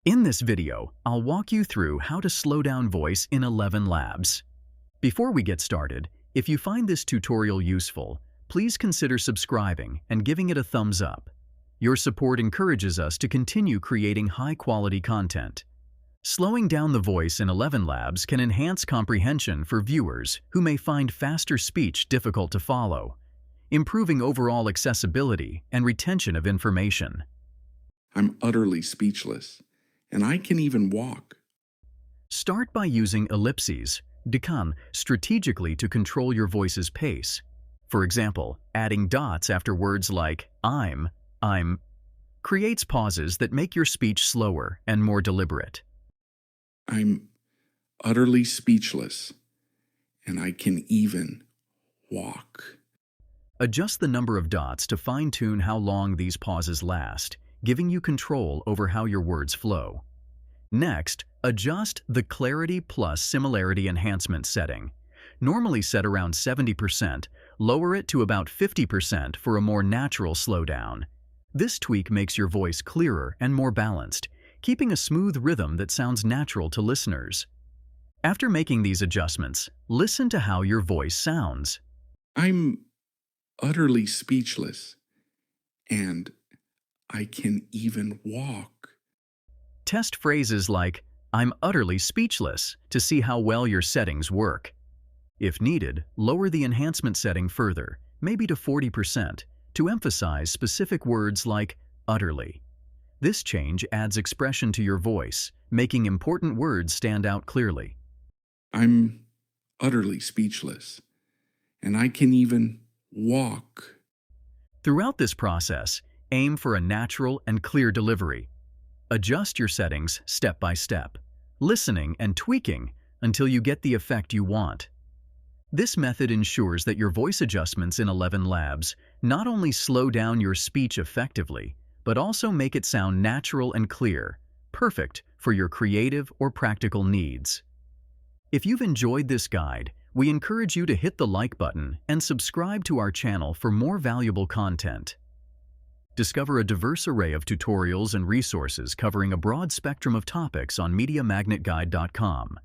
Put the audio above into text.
In this video, I'll walk you through how to slow down voice in Elevenlabs. Before we get started, if you find this tutorial useful, please consider subscribing and giving it a thumbs up. Your support encourages us to continue creating high-quality content. Slowing down the voice in Elevenlabs can enhance comprehension for viewers who may find faster speech difficult to follow, improving overall accessibility and retention of information. I'm utterly speechless, and I can even walk. Start by using ellipses, decan, strategically to control your voice's pace. For example, adding dots after words like I'm, creates pauses that make your speech slower and more deliberate. I'm utterly speechless, and I can even walk. Adjust the number of dots to fine-tune how long these pauses last, giving you control over how your words flow. Next, adjust the Clarity plus Similarity Enhancement setting. Normally set around 70%, lower it to about 50% for a more natural slowdown. This tweak makes your voice clearer and more balanced, keeping a smooth rhythm that sounds natural to listeners. After making these adjustments, listen to how your voice sounds. I'm utterly speechless, and I can even walk. Test phrases like, I'm utterly speechless, to see how well your settings work. If needed, lower the enhancement setting further, maybe to 40%, to emphasize specific words like utterly. This change adds expression to your voice, making important words stand out clearly. I'm utterly speechless, and I can even walk. Throughout this process, aim for a natural and clear delivery. Adjust your settings step by step, listening and tweaking until you get the effect you want. This method ensures that your voice adjustments in Elevenlabs not only slow down your speech effectively, but also make it sound natural and clear, perfect for your creative or practical needs. If you've enjoyed this guide, we encourage you to hit the like button and subscribe to our channel for more valuable content. Discover a diverse array of tutorials and resources covering a broad spectrum of topics on MediaMagnetGuide.com.